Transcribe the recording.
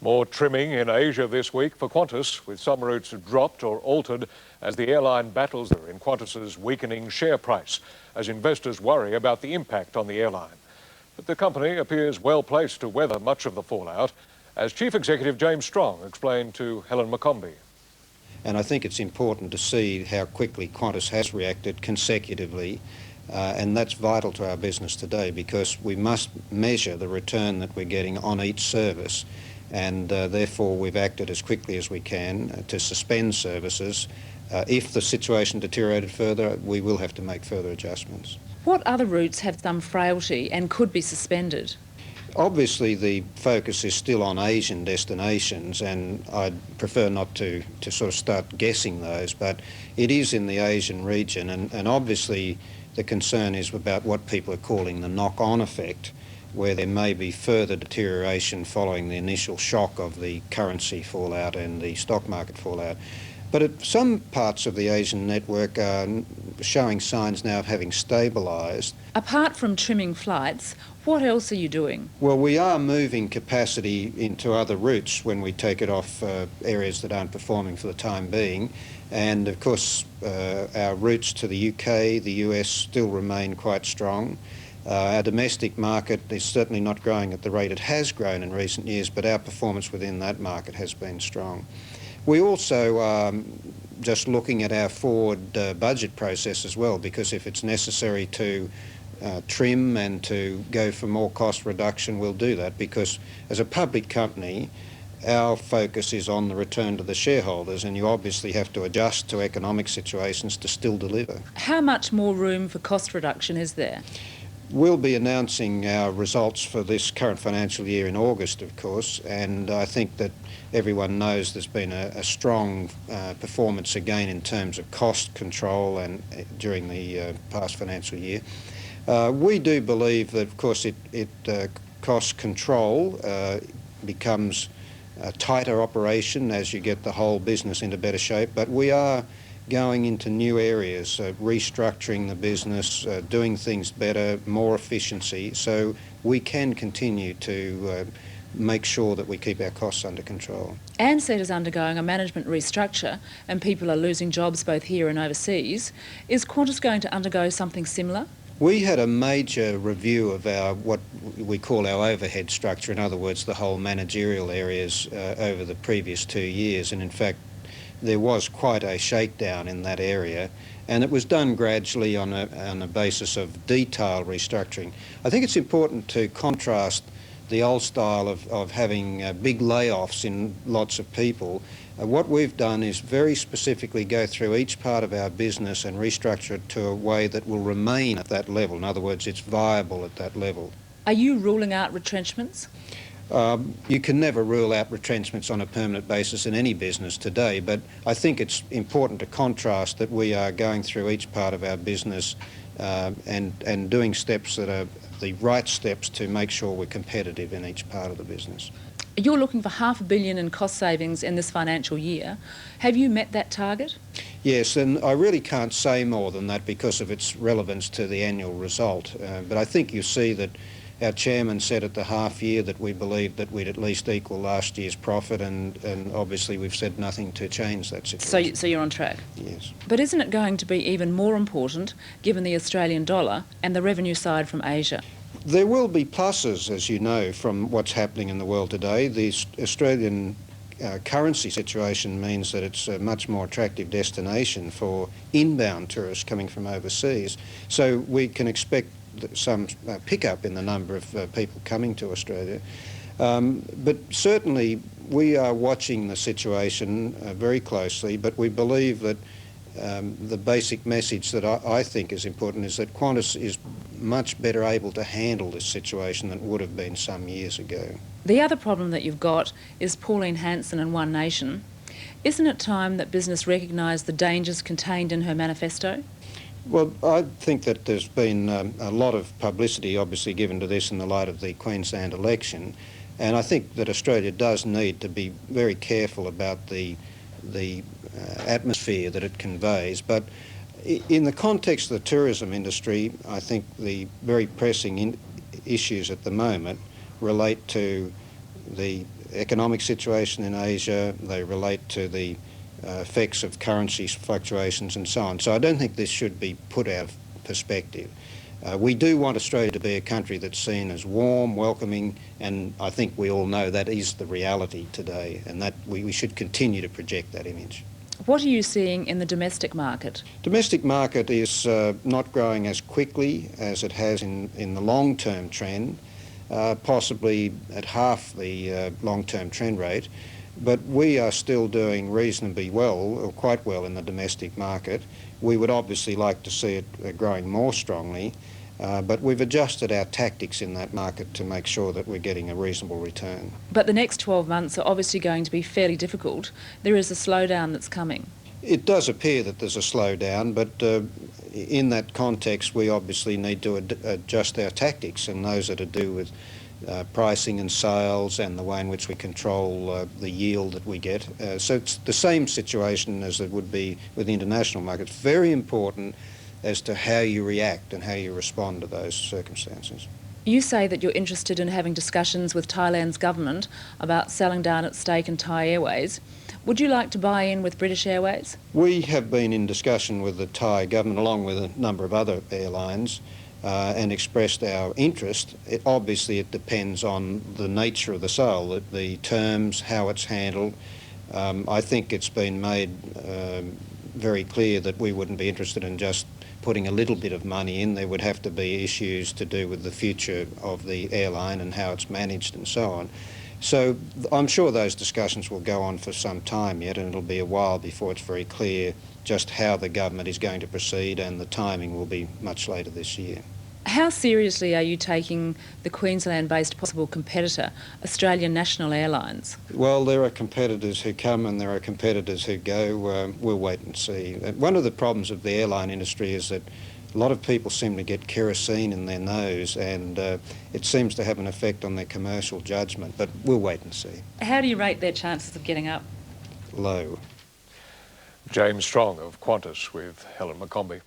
More trimming in Asia this week for Qantas, with some routes dropped or altered as the airline battles in Qantas's weakening share price, as investors worry about the impact on the airline. But the company appears well placed to weather much of the fallout, as Chief Executive James Strong explained to Helen McCombie. And I think it's important to see how quickly Qantas has reacted consecutively, and that's vital to our business today, because we must measure the return that we're getting on each service, and therefore we've acted as quickly as we can to suspend services. If the situation deteriorated further, we will have to make further adjustments. What other routes have some frailty and could be suspended? Obviously the focus is still on Asian destinations, and I'd prefer not to sort of start guessing those, but it is in the Asian region, and obviously the concern is about what people are calling the knock-on effect, where there may be further deterioration following the initial shock of the currency fallout and the stock market fallout. But some parts of the Asian network are showing signs now of having stabilised. Apart from trimming flights, what else are you doing? Well, we are moving capacity into other routes when we take it off areas that aren't performing for the time being. And of course, our routes to the UK, the US still remain quite strong. Our domestic market is certainly not growing at the rate it has grown in recent years, but our performance within that market has been strong. We also are just looking at our forward budget process as well, because if it's necessary to trim and to go for more cost reduction, we'll do that, because as a public company, our focus is on the return to the shareholders, and you obviously have to adjust to economic situations to still deliver. How much more room for cost reduction is there? We'll be announcing our results for this current financial year in August, of course, and I think that everyone knows there's been a strong performance again in terms of cost control and during the past financial year. We do believe that, of course, cost control becomes a tighter operation as you get the whole business into better shape, but we are going into new areas, restructuring the business, doing things better, more efficiency, so we can continue to make sure that we keep our costs under control. Ansett is undergoing a management restructure and people are losing jobs both here and overseas. Is Qantas going to undergo something similar? We had a major review of our, what we call our overhead structure, in other words, the whole managerial areas over the previous 2 years, and in fact there was quite a shakedown in that area, and it was done gradually on a basis of detailed restructuring. I think it's important to contrast the old style of having big layoffs in lots of people. What we've done is very specifically go through each part of our business and restructure it to a way that will remain at that level. In other words, it's viable at that level. Are you ruling out retrenchments? You can never rule out retrenchments on a permanent basis in any business today, but I think it's important to contrast that we are going through each part of our business and doing steps that are the right steps to make sure we're competitive in each part of the business. You're looking for $500 million in cost savings in this financial year. Have you met that target? Yes, and I really can't say more than that because of its relevance to the annual result. But I think you see that our chairman said at the half year that we believed that we'd at least equal last year's profit, and obviously we've said nothing to change that situation. So you're on track? Yes. But isn't it going to be even more important given the Australian dollar and the revenue side from Asia? There will be pluses, as you know, from what's happening in the world today. The Australian currency situation means that it's a much more attractive destination for inbound tourists coming from overseas. So we can expect some pickup in the number of people coming to Australia. But certainly we are watching the situation very closely, but we believe that the basic message that I think is important is that Qantas is much better able to handle this situation than it would have been some years ago. The other problem that you've got is Pauline Hanson and One Nation. Isn't it time that business recognised the dangers contained in her manifesto? Well, I think that there's been a lot of publicity obviously given to this in the light of the Queensland election, and I think that Australia does need to be very careful about the atmosphere that it conveys. But in the context of the tourism industry, I think the very pressing issues at the moment relate to the economic situation in Asia, they relate to the effects of currency fluctuations and so on. So I don't think this should be put out of perspective. We do want Australia to be a country that's seen as warm, welcoming, and I think we all know that is the reality today, and that we should continue to project that image. What are you seeing in the domestic market? Domestic market is not growing as quickly as it has in the long-term trend, possibly at half the long-term trend rate, but we are still doing reasonably well, or quite well, in the domestic market. We would obviously like to see it growing more strongly, but we've adjusted our tactics in that market to make sure that we're getting a reasonable return. But the next 12 months are obviously going to be fairly difficult. There is a slowdown that's coming. It does appear that there's a slowdown, but in that context we obviously need to adjust our tactics, and those are to do with pricing and sales and the way in which we control the yield that we get. So it's the same situation as it would be with the international market. It's very important as to how you react and how you respond to those circumstances. You say that you're interested in having discussions with Thailand's government about selling down its stake in Thai Airways. Would you like to buy in with British Airways? We have been in discussion with the Thai government along with a number of other airlines and expressed our interest. Obviously it depends on the nature of the sale, the terms, how it's handled. I think it's been made very clear that we wouldn't be interested in just putting a little bit of money in. There would have to be issues to do with the future of the airline and how it's managed and so on. So I'm sure those discussions will go on for some time yet, and it'll be a while before it's very clear just how the government is going to proceed, and the timing will be much later this year. How seriously are you taking the Queensland-based possible competitor, Australian National Airlines? Well, there are competitors who come and there are competitors who go. We'll wait and see. One of the problems of the airline industry is that a lot of people seem to get kerosene in their nose, and it seems to have an effect on their commercial judgment, but we'll wait and see. How do you rate their chances of getting up? Low. James Strong of Qantas with Helen McCombie.